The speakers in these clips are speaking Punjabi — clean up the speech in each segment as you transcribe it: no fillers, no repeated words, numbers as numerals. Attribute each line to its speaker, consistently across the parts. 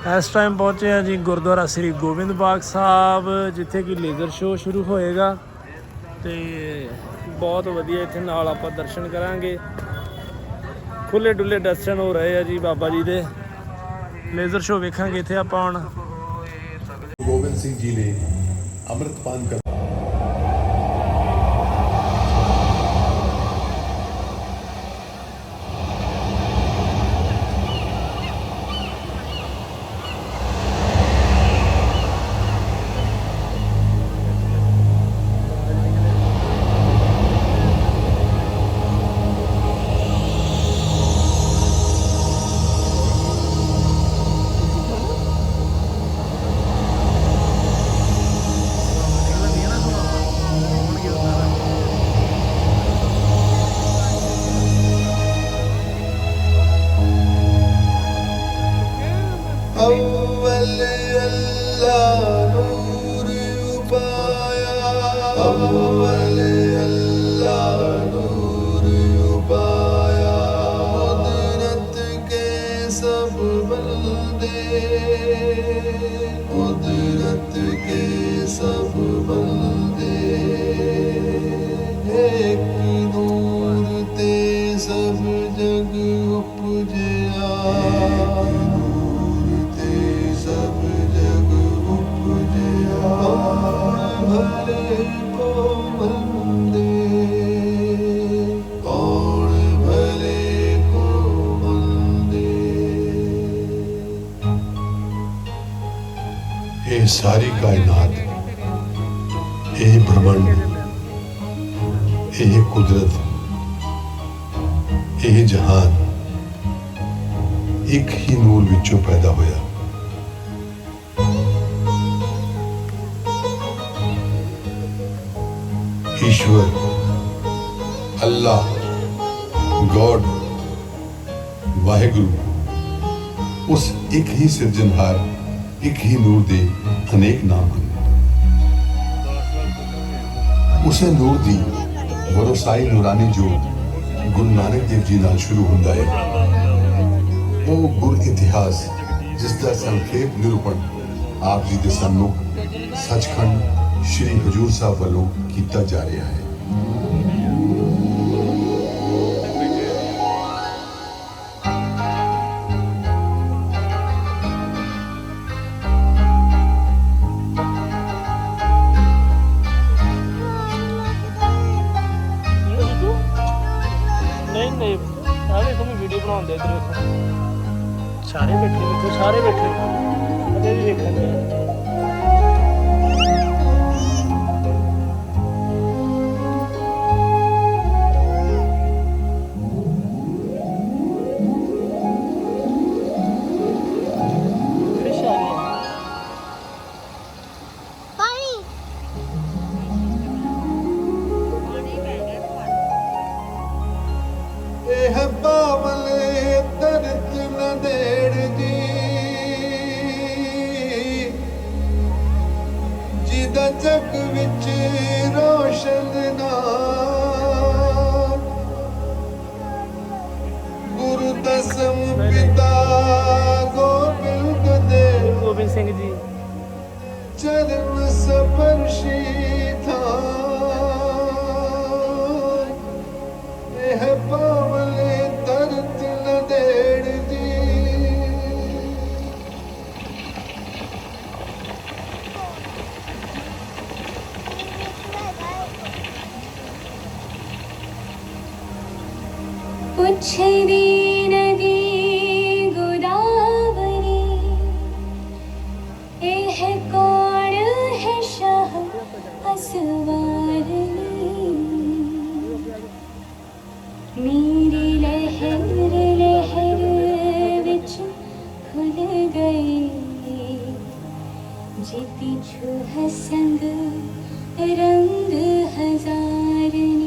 Speaker 1: इस टाइम पहुँचे हैं जी गुरुद्वारा श्री गोबिंद बाग साहब, जिथे कि लेज़र शो शुरू होएगा। तो बहुत वधिया इत्थे नाल आपां दर्शन करांगे। खुले डुले दर्शन हो रहे हैं जी बाबा जी दे। लेज़र शो वेखांगे इत्थे आपां हुण।
Speaker 2: गोबिंद सिंह जी ने अमृतपान कर अव्वल अल्लाह नूर उपाया, अव्वल अल्लाह नूर उपाया। कुदरत के सब बंदे, कुदरत के सब बंदे, एक नूर ते सब जग उपजया। सब जग उपजया, भले को बंदे, कौन भले को बंदे। ये सारी कायनात, ये ब्रह्मांड, ये कुदरत, ये जहान एक ही नूर विचों पैदा होया। ईश्वर, अल्लाह, गॉड, वाहिगुरु उस एक ही सिरजनहार, एक ही नूर दे अनेक नाम हैं। उसे नूर दी वरोसाई नूरानी जो गुरु नानक देव जी नाल शुरू हुंदा है। वो गुर इतिहास जिसका संक्षेप निरूपण आप जी दे सन्मुख सचखंड श्री हजूर साहब वालों किया जा रहा है।
Speaker 1: नहीं वीडियो बनाते इधर सारे बैठे देखो, सारे बैठे अजे भी देखा।
Speaker 2: पावले दर्द न देड़ जी, जिदा जग विच रोशन नाम। गुरु दसम पिता गोबिंद देव,
Speaker 1: गोबिंद सिंह जी
Speaker 2: चरण स्पर्शी था। यह पावले दर्द न देड़ जी।
Speaker 3: पुछदी नदी गोदावरी, एह कौन है शाह असवारनी। मेरी लहर लहर विच खुल गई, जीती छु हसंग रंग हजारनी।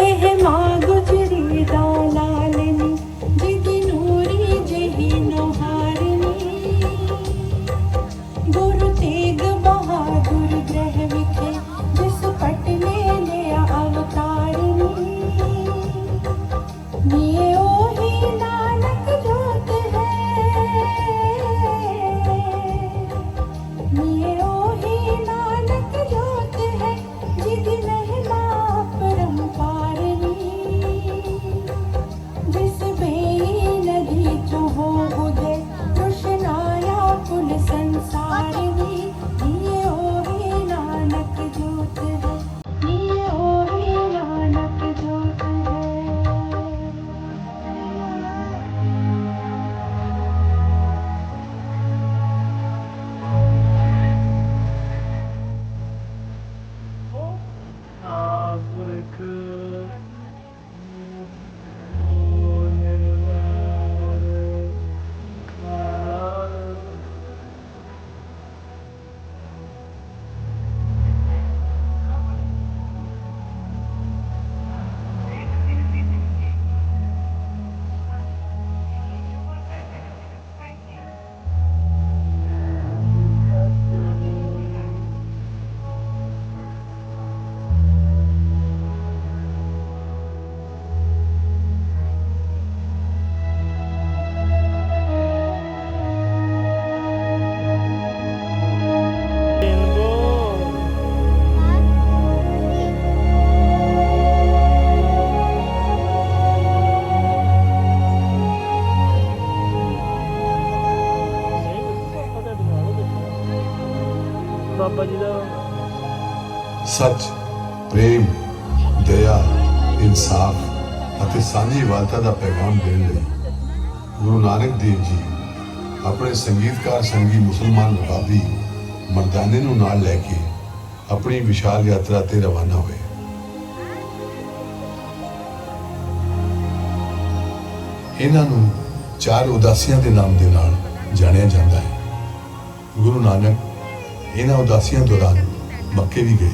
Speaker 3: एह मां गुजरी दा लालनी, जिदी नूरी जही नोहारनी। गुरु तेग बहादुर ग्रह विखे, जिस पटने लिया अवतारनी। ये ओही
Speaker 1: ਬਾਬਾ ਜੀ ਦਾ
Speaker 2: सच, प्रेम, दया, इंसाफ ਅਤੇ ਸਾਂਝੀਵਾਲਤਾ ਦਾ ਪੈਗਾਮ ਦੇਣ ਲਈ ਗੁਰੂ ਨਾਨਕ ਦੇਵ ਜੀ ਆਪਣੇ ਸੰਗੀਤਕਾਰ ਸੰਗੀ ਮੁਸਲਮਾਨ ਰਬਾਬੀ ਮਰਦਾਨੇ ਨੂੰ ਨਾਲ ਲੈ ਕੇ ਆਪਣੀ ਵਿਸ਼ਾਲ ਯਾਤਰਾ ਤੇ ਰਵਾਨਾ ਹੋਏ। ਇਹਨਾਂ ਨੂੰ ਚਾਰ ਉਦਾਸੀਆਂ ਦੇ ਨਾਮ ਦੇ ਨਾਲ ਜਾਣਿਆ ਜਾਂਦਾ ਹੈ। ਗੁਰੂ ਨਾਨਕ ਇਹਨਾਂ ਉਦਾਸੀਆਂ ਦੌਰਾਨ ਮੱਕੇ ਵੀ ਗਏ।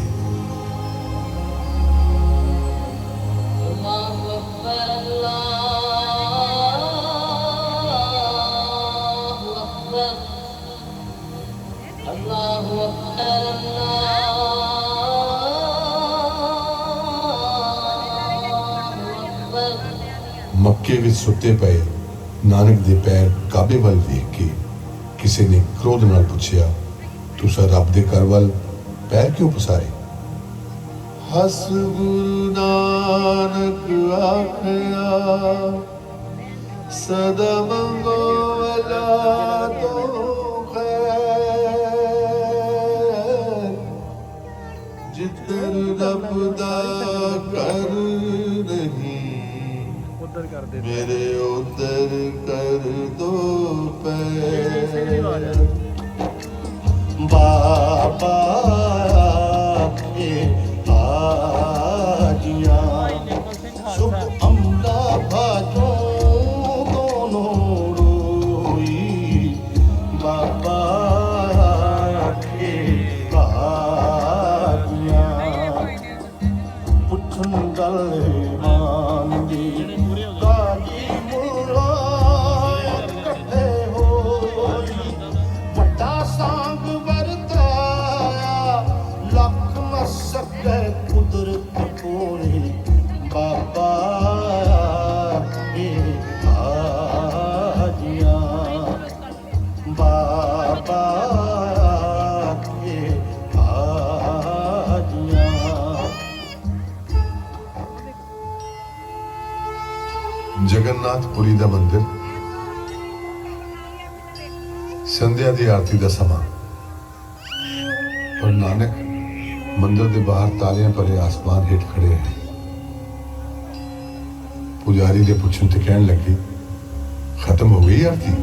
Speaker 2: ਮੱਕੇ ਵਿੱਚ ਸੁੱਤੇ ਪਏ ਨਾਨਕ ਦੇ ਪੈਰ ਕਾਬੇ ਵੱਲ ਵੇਖ ਕੇ ਕਿਸੇ ਨੇ ਕ੍ਰੋਧ ਨਾਲ ਪੁੱਛਿਆ, ਤੁਸੀਂ ਰੱਬ ਦੇ ਘਰ ਵੱਲ ਪੈਰ ਕਿਉਂ ਪਸਾਰੇ? ਹਸ ਗੁਰੂ ਨਾਨਕ ਆਖਿਆ, ਸਦਾ ਮੰਗੋ ਵਲਾ ਤੋ ਖੈਰ, ਜਿੱਧਰ ਰੱਬ ਦਾ ਘਰ ਨਹੀਂ
Speaker 1: ਉਧਰ ਕਰਦੇ
Speaker 2: मेरे उधर कर दो पैर। बाबा के हाजियां सुख अमला भाजों दोनों रोई, बाबा के हाजियां पुछन गल मान दी कुदरत कोले बाबा के हाजियां, बाबा के हाजियां। जगन्नाथपुरी दा मंदिर, संध्या दी आरती दा समा और नानक मंदिर के बाहर तालियां भरे आसमान हेठ खड़े हैं। पुजारी के पुछन ते कहन लगे, खत्म हो गई आरती?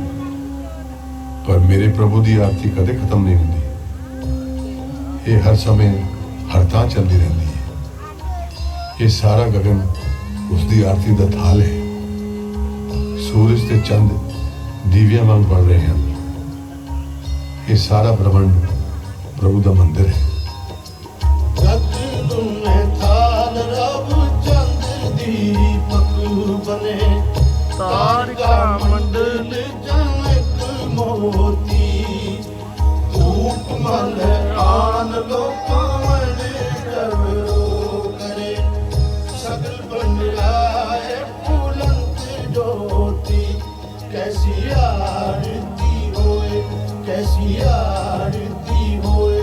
Speaker 2: पर मेरे प्रभु की आरती कदे खत्म नहीं होती, ये हर समय हर तां चलती रहती है। ये सारा गगन उसकी आरती का थाल है। सूरज ते चंद दीवियां वांग बढ़ रहे हैं। ये सारा ब्रह्मांड प्रभु का मंदिर है।
Speaker 1: तारिका मंडल
Speaker 2: जनक मोती, धूप मन आन लो पावन डरो करे, सगल बंडाए फूलंत ज्योति। कैसी आरती होए, कैसी आरती होए,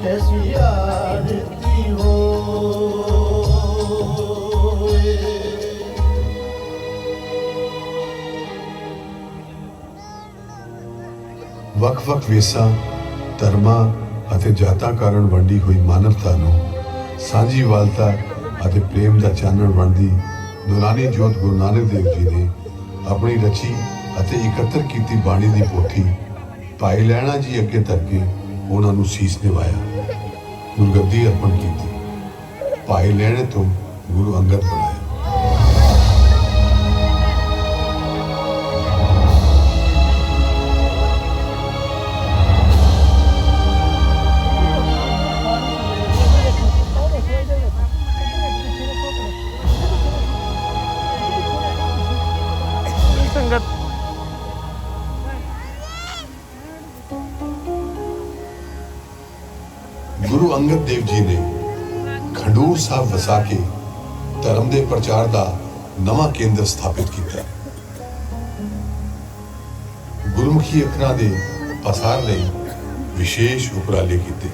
Speaker 2: कैसी आरती होए। ਵੱਖ-ਵੱਖ ਵੇਸਾਂ, ਧਰਮਾਂ ਅਤੇ ਜਾਤਾਂ ਕਾਰਨ ਵੰਡੀ ਹੋਈ ਮਾਨਵਤਾ ਨੂੰ ਸਾਂਝੀਵਾਲਤਾ ਅਤੇ ਪ੍ਰੇਮ ਦਾ ਚਾਨਣ ਬਣਦੀ ਨੂਰਾਨੀ ਜੋਤ ਗੁਰੂ ਨਾਨਕ ਦੇਵ ਜੀ ਨੇ ਆਪਣੀ ਰਚੀ ਅਤੇ ਇਕੱਤਰ ਕੀਤੀ ਬਾਣੀ ਦੀ ਪੋਥੀ ਭਾਈ ਲਹਿਣਾ ਜੀ ਅੱਗੇ ਧਰ ਕੇ ਉਹਨਾਂ ਨੂੰ ਸੀਸ ਨਿਵਾਇਆ, ਗੁਰਗੱਦੀ ਅਰਪਣ ਕੀਤੀ। ਭਾਈ ਲਹਿਣੇ ਤੋਂ ਗੁਰੂ ਅੰਗਦ ਬਣਾਇਆ।
Speaker 1: ਸੰਗਤ
Speaker 2: ਗੁਰੂ ਅੰਗਦ ਦੇਵ ਜੀ ਨੇ ਖਡੂਰ ਸਾਹਿਬ ਵਸਾ ਕੇ ਧਰਮ ਦੇ ਪ੍ਰਚਾਰ ਦਾ ਨਵਾਂ ਕੇਂਦਰ ਸਥਾਪਿਤ ਕੀਤਾ। ਗੁਰਮੁਖੀ ਅੱਖਰਾਂ ਦੇ ਪਸਾਰ ਲਈ ਵਿਸ਼ੇਸ਼ ਉਪਰਾਲੇ ਕੀਤੇ।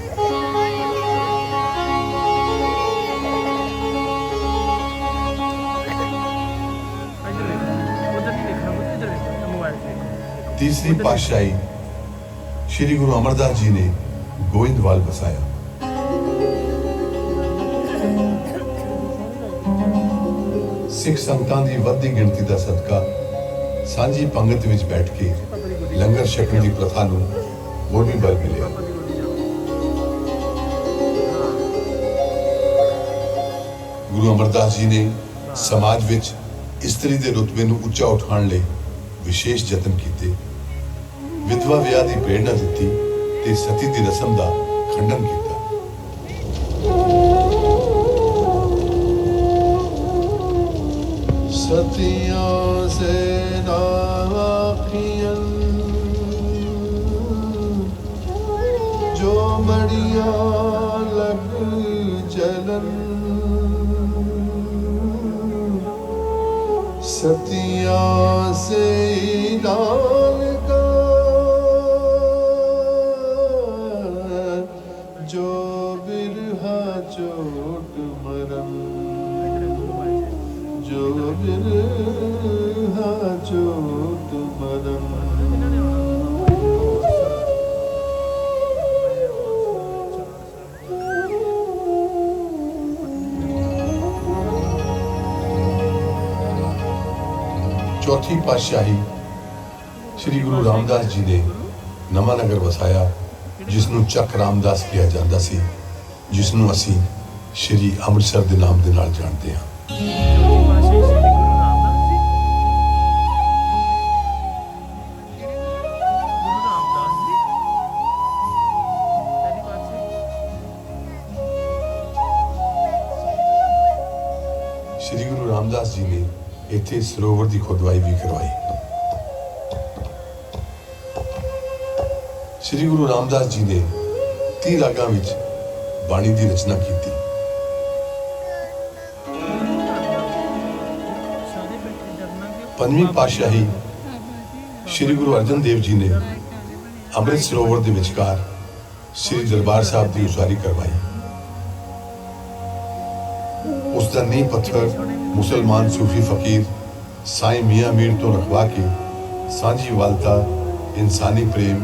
Speaker 2: तीसरी पातशाही श्री गुरु अमरदास जी ने ਗੋਇੰਦਵਾਲ ਵਸਾਇਆ। ਸਿੱਖ ਸੰਗਤਾਂ ਦੀ ਵੱਧਦੀ ਗਿਣਤੀ ਦਾ ਸਦਕਾ ਸਾਂਝੀ ਪੰਗਤ ਵਿੱਚ ਬੈਠ ਕੇ ਲੰਗਰ ਛਕਣ ਦੀ ਪ੍ਰਥਾ ਨੂੰ ਹੋਰ ਵੀ ਬਲ ਮਿਲਿਆ। ਗੁਰੂ ਅਮਰਦਾਸ ਜੀ ਨੇ ਸਮਾਜ ਵਿੱਚ ਇਸਤਰੀ ਦੇ ਰੁਤਬੇ ਨੂੰ ਉੱਚਾ ਉਠਾਉਣ ਲਈ ਵਿਸ਼ੇਸ਼ ਯਤਨ ਕੀਤੇ। ਵਿਧਵਾ ਵਿਆਹ ਦੀ ਪ੍ਰੇਰਣਾ ਦਿੱਤੀ ਤੇ ਸਤੀ ਦੀ ਰਸਮ ਦਾ ਖੰਡਨ ਕੀਤਾ। ਸਤਿਆਂ ਸੇ ਨਾ ਆਖੀਆਂ ਜੋ ਮੜੀਆਂ ਲਗ ਜਲਨ। सतिया से नाल का जो बिरहा चोट मरम, जो बिरहा चोट मरम। चौथी पातशाही श्री गुरु रामदास जी ने नवा नगर वसाया, जिसनों चक रामदास किया जाता सी, जिसनों असी श्री अमृतसर के नाम के नाल जानते हैं। श्री गुरु रामदास जी ने इत्थे सरोवर की खुदवाई भी करवाई। श्री गुरु रामदास जी ने 30 रागां विच बाणी की रचना की। पंजवीं पातशाही श्री गुरु अर्जन देव जी ने अमृत सरोवर के विचकार श्री दरबार साहब की उसारी करवाई। उसका नींह पत्थर मुसलमान सूफी फकीर साईं मियाँ मीर तो रखवा के सांझी वालता, इंसानी प्रेम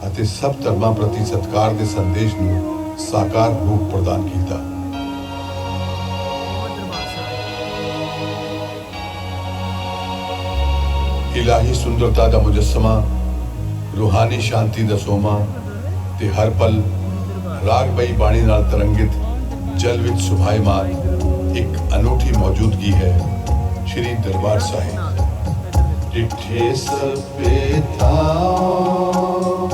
Speaker 2: ਅਤੇ सब धर्मां प्रति सत्कार के संदेश ਨੂੰ साकार रूप प्रदान किया। इलाही सुंदरता का मुजस्समा, रूहानी शांति का सोमा ते हर पल राग बई बाणी नाल तरंगित जल विच सुभायमान एक अनूठी मौजूदगी है श्री दरबार साहिब। डिठे सबे थाओ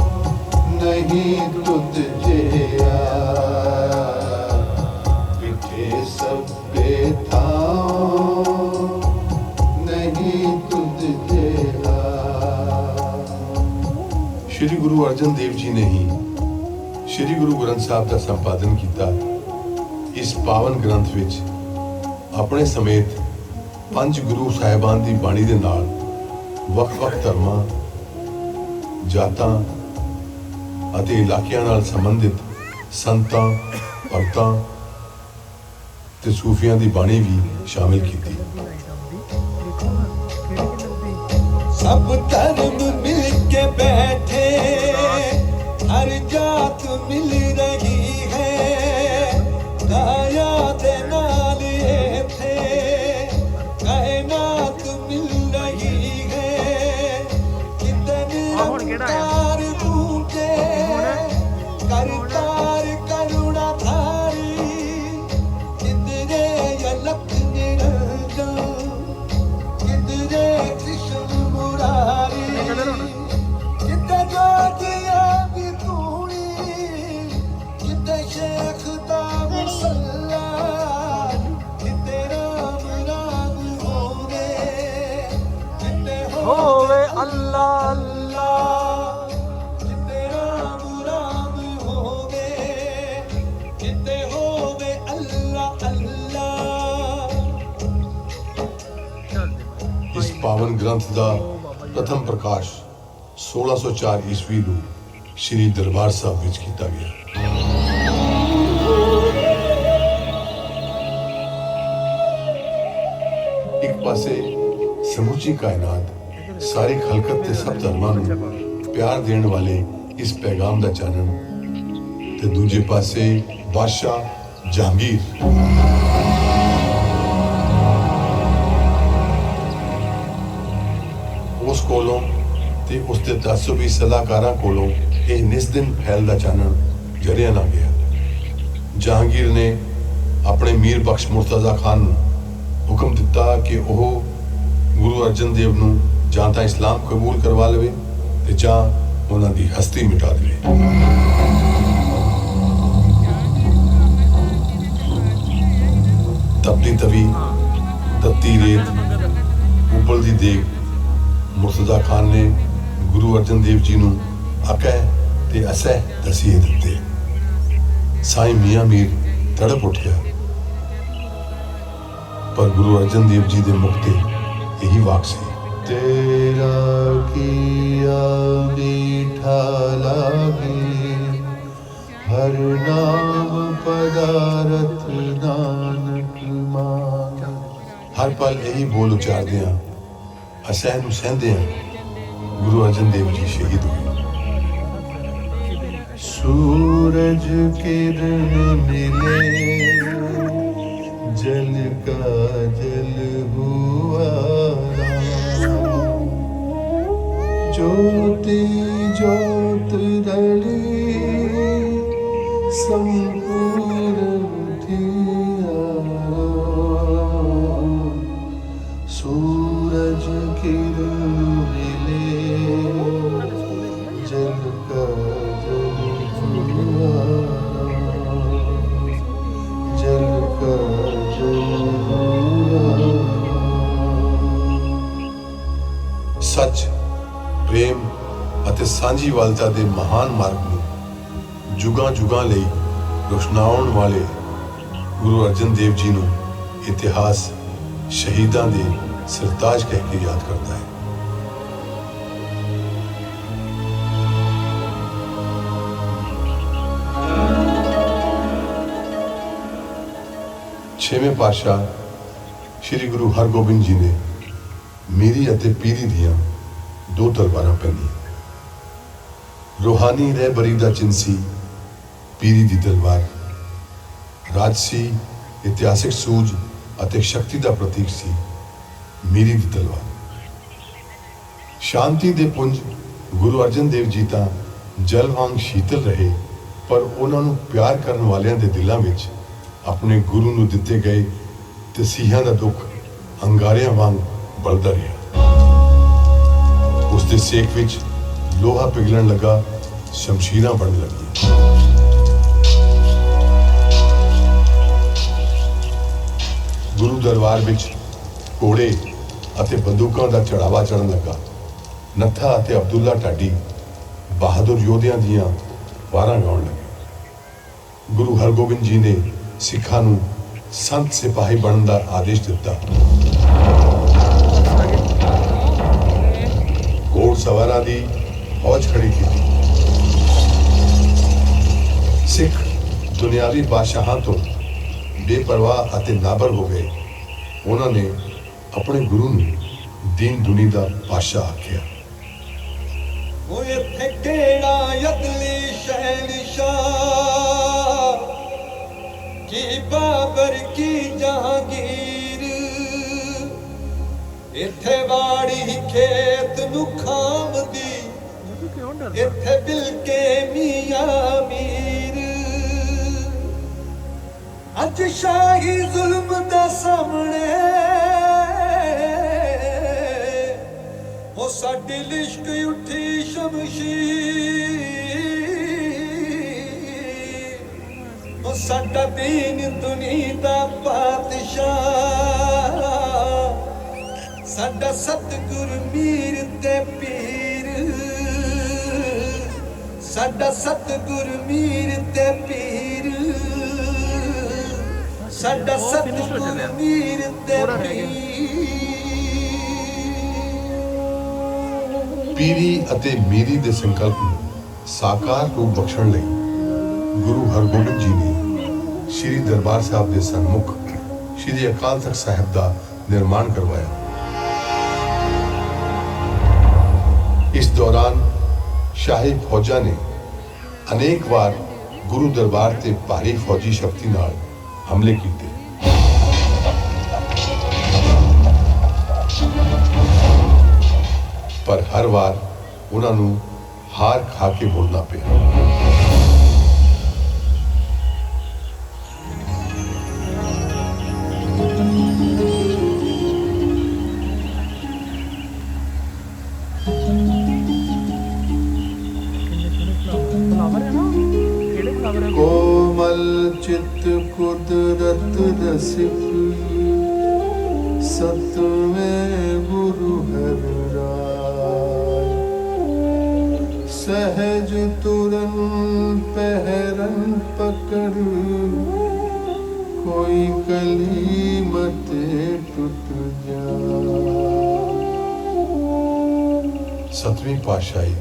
Speaker 2: नहीं तुझ जिया, डिठे सबे थाओ नहीं तुझ जिया। श्री गुरु अर्जन देव जी ने ही श्री गुरु ग्रंथ साहब का संपादन किया। इस पावन ग्रंथ विच अपने समेत 5 गुरु साहिबान की बाणी दे नाल वख-वख धर्मां, जातां ਅਤੇ ਇਲਾਕਿਆਂ ਨਾਲ ਸੰਬੰਧਿਤ ਸੰਤਾਂ, ਭਗਤਾਂ ਤੇ ਸੂਫੀਆਂ ਦੀ ਬਾਣੀ ਵੀ ਸ਼ਾਮਿਲ ਕੀਤੀ।
Speaker 4: सब धर्म मिल के बैठे, हर जात मिल रही है, काया दे नाल थे कायनात मिल रही है। कितने तार टूटे करतार करुणा धारी, कितने अलग निरंजन, कितने कृष्ण मुरारी, कितने जोगिया भी तूनी, कितने शेख दाम सल्ला, कितने राम राम होवे, कितने होवे अल्लाह अल्लाह, कितने राम राम होवे, कितने होवे अल्लाह अल्लाह।
Speaker 2: इस पावन ग्रंथ का प्रथम प्रकाश 1604 ईस्वी ਨੂੰ श्री दरबार साहब ਵਿੱਚ ਕੀਤਾ ਗਿਆ। ਇੱਕ ਪਾਸੇ ਸਮੁੱਚੀ ਕਾਇਨਾਤ, ਸਾਰੀ ਖਲਕਤ ਤੇ ਸਭ ਧਰਮਾਂ ਨੂੰ ਪਿਆਰ ਦੇਣ ਵਾਲੇ ਇਸ ਪੈਗਾਮ ਦਾ ਚਾਨਣ ਤੇ ਦੂਜੇ ਪਾਸੇ ਬਾਦਸ਼ਾਹ ਜਹਾਂਗੀਰ। ਉਸ ਕੋਲੋਂ ਤੇ ਉਸ ਦੇ ਤਾਸੁਬੀ ਸਲਾਹਕਾਰਾਂ ਕੋਲੋਂ ਇਹ ਨਿਸਦਿਨ ਫੈਲਦਾ ਚਾਨਣ ਜਰਿਆ ਨਾ ਗਿਆ। ਜਹਾਂਗੀਰ ਨੇ ਆਪਣੇ ਮੀਰ ਬਖਸ਼ ਮੁਰਤਜ਼ਾ ਖਾਨ ਨੂੰ ਹੁਕਮ ਦਿੱਤਾ ਕਿ ਉਹ ਗੁਰੂ ਅਰਜਨ ਦੇਵ ਨੂੰ ਜਾਂ ਤਾਂ ਇਸਲਾਮ ਕਬੂਲ ਕਰਵਾ ਲਵੇ ਤੇ ਜਾਂ ਉਹਨਾਂ ਦੀ ਹਸਤੀ ਮਿਟਾ ਦੇਵੇ। ਤਪਦੀ ਤਵੀ, ਤੱਤੀ ਰੇਤ, ਉਬਲਦੀ ਦੇਗ, ਮੁਰਤਜ਼ਾ ਖਾਨ ਨੇ ਗੁਰੂ ਅਰਜਨ ਦੇਵ ਜੀ ਨੂੰ ਅਕਹਿ ਤੇ ਅਸਹਿ ਦਸੀਏ ਦਿੱਤੇ। ਸਾਈਂ ਮੀਆਂ ਮੀਰ ਤੜਪ ਉੱਠਿਆ, ਪਰ ਗੁਰੂ ਅਰਜਨ ਦੇਵ ਜੀ ਦੇ ਮੁਖ ਤੇ ਇਹੀ ਵਾਕ ਸੀ, ਤੇਰਾ ਕੀਆ ਮੀਠਾ ਲਾਗੇ, ਹਰ ਨਾਮ ਪਦਾਰਥ ਨਾਨਕ ਮਾਨ। ਹਰ ਪਲ ਇਹੀ ਬੋਲ ਉਚਾਰਦਿਆਂ ਅਸਹਿ ਨੂੰ ਸਹਿੰਦਿਆਂ ਗੁਰੂ ਅਰਜਨ ਦੇਵ ਜੀ ਸ਼ਹੀਦ ਹੋਏ। सूरज किरण मिले, जल का जल हुआ राम। ज्योति ज्योत रली, संपूर्ण थिया। सूरज किरण मिले, जल का ਸੱਚ, ਪ੍ਰੇਮ ਅਤੇ ਸਾਂਝੀਵਾਲਤਾ ਦੇ ਮਹਾਨ ਮਾਰਗ ਨੂੰ ਜੁਗਾਂ ਜੁਗਾਂ ਲਈ ਰੋਸ਼ਨਾਉਣ ਵਾਲੇ ਗੁਰੂ ਅਰਜਨ ਦੇਵ ਜੀ ਨੂੰ ਇਤਿਹਾਸ ਸ਼ਹੀਦਾਂ ਦੇ ਸਰਤਾਜ ਕਹਿ ਕੇ ਯਾਦ ਕਰਦਾ ਹੈ। ਛੇਵੇਂ ਪਾਤਸ਼ਾਹ ਸ਼੍ਰੀ ਗੁਰੂ ਹਰਗੋਬਿੰਦ ਜੀ ਨੇ ਮੀਰੀ ਅਤੇ ਪੀਰੀ ਦੀਆਂ ਦੋ ਤਲਵਾਰਾਂ ਪਹਿਨੀਆਂ। ਰੂਹਾਨੀ ਰਹਿਬਰੀ ਦਾ ਚਿੰਨ੍ਹ ਸੀ ਪੀਰੀ ਦੀ ਤਲਵਾਰ, ਰਾਜਸੀ ਇਤਿਹਾਸਿਕ ਸੂਝ ਅਤੇ ਸ਼ਕਤੀ ਦਾ ਪ੍ਰਤੀਕ ਸੀ ਮੀਰੀ ਦੀ ਤਲਵਾਰ। ਸ਼ਾਂਤੀ ਦੇ ਪੁੰਜ ਗੁਰੂ ਅਰਜਨ ਦੇਵ ਜੀ ਤਾਂ ਜਲ ਵਾਂਗ ਸ਼ੀਤਲ ਰਹੇ, ਪਰ ਉਹਨਾਂ ਨੂੰ ਪਿਆਰ ਕਰਨ ਵਾਲਿਆਂ ਦੇ ਦਿਲਾਂ ਵਿੱਚ ਆਪਣੇ ਗੁਰੂ ਨੂੰ ਦਿੱਤੇ ਗਏ ਤਸੀਹਿਆਂ ਦਾ ਦੁੱਖ ਅੰਗਾਰਿਆਂ ਵਾਂਗ ਬਲਦਾ ਰਿਹਾ। ਉਸ ਦੇ ਸੇਕ ਵਿੱਚ ਲੋਹਾ ਪਿਘਲਣ ਲੱਗਾ, ਸ਼ਮਸ਼ੀਰਾਂ ਬਣਨ ਲੱਗੀਆਂ। ਗੁਰੂ ਦਰਬਾਰ ਵਿੱਚ ਘੋੜੇ ਅਤੇ ਬੰਦੂਕਾਂ ਦਾ ਚੜਾਵਾ ਚੜਨ ਲੱਗਾ। ਨੱਥਾ ਅਤੇ ਅਬਦੁੱਲਾ ਢਾਡੀ ਬਹਾਦਰ ਯੋਧਿਆਂ ਦੀਆਂ ਵਾਰਾਂ ਗਾਉਣ ਲੱਗੇ। ਗੁਰੂ ਹਰਗੋਬਿੰਦ ਜੀ ਨੇ ਸਿੱਖਾਂ ਨੂੰ ਸੰਤ ਸਿਪਾਹੀ ਬਣਨ ਦਾ ਆਦੇਸ਼ ਦਿੱਤਾ। ਘੋੜ ਸਵਾਰਾਂ ਦੀ ਫੌਜ ਖੜੀ ਕੀਤੀ। ਸਿੱਖ ਦੁਨਿਆਵੀ ਬਾਦਸ਼ਾਹਾਂ ਤੋਂ ਬੇਪਰਵਾਹ ਅਤੇ ਨਾਬਰ ਹੋ ਗਏ। ਉਹਨਾਂ ਨੇ ਆਪਣੇ ਗੁਰੂ ਨੂੰ ਦੀਨ ਦੁਨੀ ਦਾ ਪਾਤਸ਼ਾਹ ਆਖਿਆ।
Speaker 4: ਉਹ ਇੱਥੇ ਕਿਹੜਾ ਯਦਲੀ ਸ਼ਹਿਨਸ਼ਾਹ, ਕੀ ਬਾਬਰ ਕੀ ਜਹਾਂਗੀਰ, ਇੱਥੇ ਵਾੜੀ ਖੇਤ ਨੂੰ ਖਾਂਵਦੀ, ਇੱਥੇ ਬਿਲਕੇ ਮੀਆਂ ਮੀਰ। ਅੱਜ ਸ਼ਾਹੀ ਜ਼ੁਲਮ ਦੇ ਸਾਹਮਣੇ ਉਹ ਸਾਡੀ ਲਿਸ਼ਕ ਉੱਠੀ ਸ਼ਮਸ਼ੀਰ। ਉਹ ਸਾਡਾ ਦੀਨ ਦੁਨੀ ਦਾ ਪਾਤਸ਼ਾਹ, ਸਾਡਾ ਸਤਿਗੁਰ ਮੀਰ ਤੇ ਪੀਰ, ਸਾਡਾ ਸਤਿਗੁਰ ਮੀਰ ਤੇ ਪੀਰ, ਸਾਡਾ ਸਤਿਗੁਰ ਮੀਰ ਤੇ ਪੀਰ।
Speaker 2: ਪੀਰੀ ਅਤੇ ਮੀਰੀ ਦੇ ਸੰਕਲਪ ਨੂੰ ਸਾਕਾਰ ਰੂਪ ਬਖਸ਼ਣ ਲਈ ਗੁਰੂ ਹਰਗੋਬਿੰਦ ਜੀ ਨੇ ਸ਼੍ਰੀ ਦਰਬਾਰ ਸਾਹਿਬ ਦੇ ਸਨਮੁਖ ਸ਼੍ਰੀ ਅਕਾਲ ਤਖਤ ਸਾਹਿਬ ਦਾ ਨਿਰਮਾਣ ਕਰਵਾਇਆ। ਇਸ ਦੌਰਾਨ ਸ਼ਾਹੀ ਫੌਜਾਂ ਨੇ ਅਨੇਕ ਵਾਰ ਗੁਰੂ ਦਰਬਾਰ ਤੇ ਭਾਰੀ ਫੌਜੀ ਸ਼ਕਤੀ ਨਾਲ ਹਮਲੇ ਕੀਤੇ। ਪਰ ਹਰ ਵਾਰ ਉਹਨਾਂ ਨੂੰ ਹਾਰ ਖਾ ਕੇ ਮੁੜਨਾ ਪਿਆ।
Speaker 1: ਫਲਾਵਰ ਹੈ ਨਾ, ਕਿਹੜੇ ਫਲਾਵਰ ਹੈ?
Speaker 5: कोमल चित कुदरत रसिक सतवें गुरु हर राय सहज तुरन पहरन पकड़ कोई कली मत टूट जाए।
Speaker 2: ਸਤਵੀਂ ਪਾਤਸ਼ਾਹੀ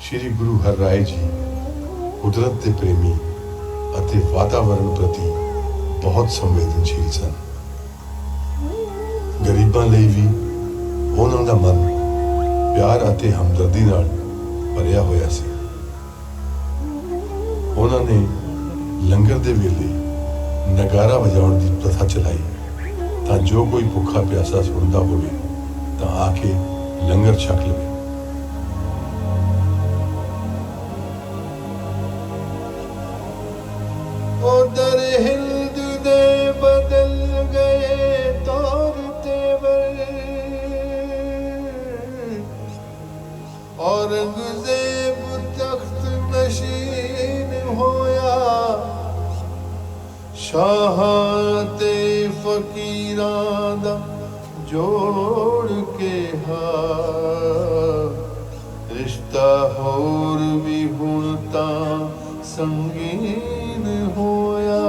Speaker 2: ਸ਼੍ਰੀ ਗੁਰੂ ਹਰਿਰਾਏ ਜੀ ਕੁਦਰਤ ਦੇ ਪ੍ਰੇਮੀ ਅਤੇ ਵਾਤਾਵਰਣ ਪ੍ਰਤੀ ਬਹੁਤ ਸੰਵੇਦਨਸ਼ੀਲ ਸਨ। ਗਰੀਬਾਂ ਲਈ ਵੀ ਉਹਨਾਂ ਦਾ ਮਨ ਪਿਆਰ ਅਤੇ ਹਮਦਰਦੀ ਨਾਲ ਭਰਿਆ ਹੋਇਆ ਸੀ। ਉਹਨਾਂ ਨੇ ਲੰਗਰ ਦੇ ਵੇਲੇ ਨਗਾਰਾ ਵਜਾਉਣ ਦੀ ਪ੍ਰਥਾ ਚਲਾਈ ਤਾਂ ਜੋ ਕੋਈ ਭੁੱਖਾ ਪਿਆਸਾ ਸੁਣਦਾ ਹੋਵੇ ਤਾਂ ਆ ਕੇ ਲੰਗਰ ਛਕ ਲਵੇ।
Speaker 5: उधर हिंद दे बदल गए तौर तेवर औरंगजेब तख्त नशीन होया शाहां ते फकीरां दा जोड़ के रिश्ता होर भी हुण तां संगीन होया।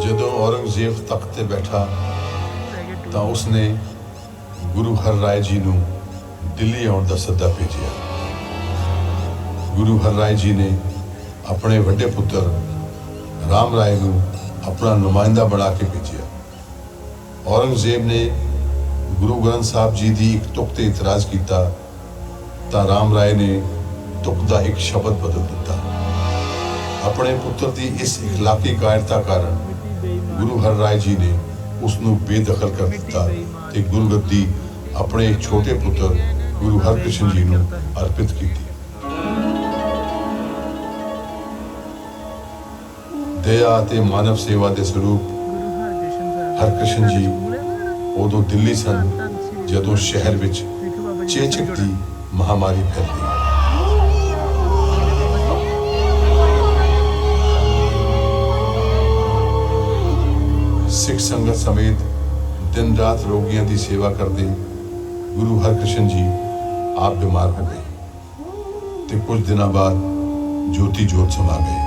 Speaker 2: ਜਦੋਂ ਔਰੰਗਜ਼ੇਬ ਤਖਤ ਤੇ ਬੈਠਾ ਤਾਂ ਉਸਨੇ ਗੁਰੂ ਹਰਿਰਾਏ ਜੀ ਨੂੰ ਦਿੱਲੀ ਆਉਣ ਦਾ ਸੱਦਾ ਭੇਜਿਆ। ਗੁਰੂ ਹਰਿਰਾਏ ਜੀ ਨੇ ਆਪਣੇ ਵੱਡੇ ਪੁੱਤਰ ਰਾਮ ਰਾਏ ਨੂੰ ਆਪਣਾ ਨੁਮਾਇੰਦਾ ਬਣਾ ਕੇ ਭੇਜਿਆ। ਔਰੰਗਜ਼ੇਬ ਨੇ ਗੁਰੂ ਗ੍ਰੰਥ ਸਾਹਿਬ ਜੀ ਦੀ ਇੱਕ ਤੁਕ ਤੇ ਇਤਰਾਜ਼ ਕੀਤਾ ਤਾਂ ਰਾਮ ਰਾਏ ਨੇ ਤੁਕ ਦਾ ਇੱਕ ਸ਼ਬਦ ਬਦਲ ਦਿੱਤਾ। ਆਪਣੇ ਪੁੱਤਰ ਦੀ ਇਸ ਇਖਲਾਕੀ ਕਾਇਰਤਾ ਕਾਰਨ ਗੁਰੂ ਹਰਿਰਾਏ ਜੀ ਨੇ ਉਸ ਨੂੰ ਬੇਦਖਲ ਕਰ ਦਿੱਤਾ ਤੇ ਗੁਰਗੱਦੀ ਆਪਣੇ ਛੋਟੇ ਪੁੱਤਰ ਗੁਰੂ ਹਰਕ੍ਰਿਸ਼ਨ ਜੀ ਨੂੰ ਅਰਪਿਤ ਕੀਤੀ। ਦਇਆ ਅਤੇ ਮਾਨਵ ਸੇਵਾ ਦੇ ਸਰੂਪ ਹਰਕ੍ਰਿਸ਼ਨ ਜੀ ਉਦੋਂ ਦਿੱਲੀ ਸਨ ਜਦੋਂ ਸ਼ਹਿਰ ਵਿੱਚ ਚੇਚਕ ਦੀ ਮਹਾਮਾਰੀ ਫੈਲੀ। ਸਿੱਖ ਸੰਗਤ ਸਮੇਤ ਦਿਨ ਰਾਤ ਰੋਗੀਆਂ ਦੀ ਸੇਵਾ ਕਰਦੇ ਗੁਰੂ ਹਰਕ੍ਰਿਸ਼ਨ ਜੀ ਆਪ ਬਿਮਾਰ ਹੋ ਗਏ ਤੇ ਕੁਝ ਦਿਨਾਂ ਬਾਅਦ ਜੋਤੀ ਜੋਤ ਸਮਾ ਗਏ।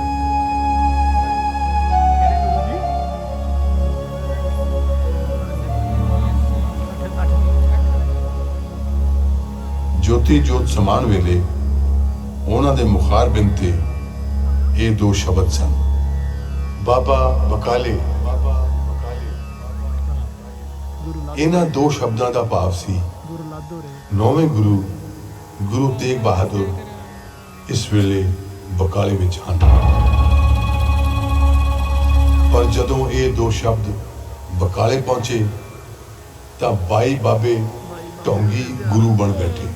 Speaker 2: ਜੋਤੀ ਜੋਤ ਸਮਾਨ ਵੇਲੇ ਉਹਨਾਂ ਦੇ ਮੁਖਾਰਬਿੰਦ ਤੇ ਇਹ ਦੋ ਸ਼ਬਦ ਸਨ, ਬਾਬਾ ਬਕਾਲੇ। ਇਹਨਾਂ ਦੋ ਸ਼ਬਦਾਂ ਦਾ ਭਾਵ ਸੀ ਨੌਵੇਂ ਗੁਰੂ ਗੁਰੂ ਤੇਗ ਬਹਾਦਰ ਇਸ ਵੇਲੇ ਬਕਾਲੇ ਵਿੱਚ ਹਨ। ਪਰ ਜਦੋਂ ਇਹ ਦੋ ਸ਼ਬਦ ਬਕਾਲੇ ਪਹੁੰਚੇ ਤਾਂ 22 ਬਾਬੇ ਢੋਂਗੀ ਗੁਰੂ ਬਣ ਬੈਠੇ।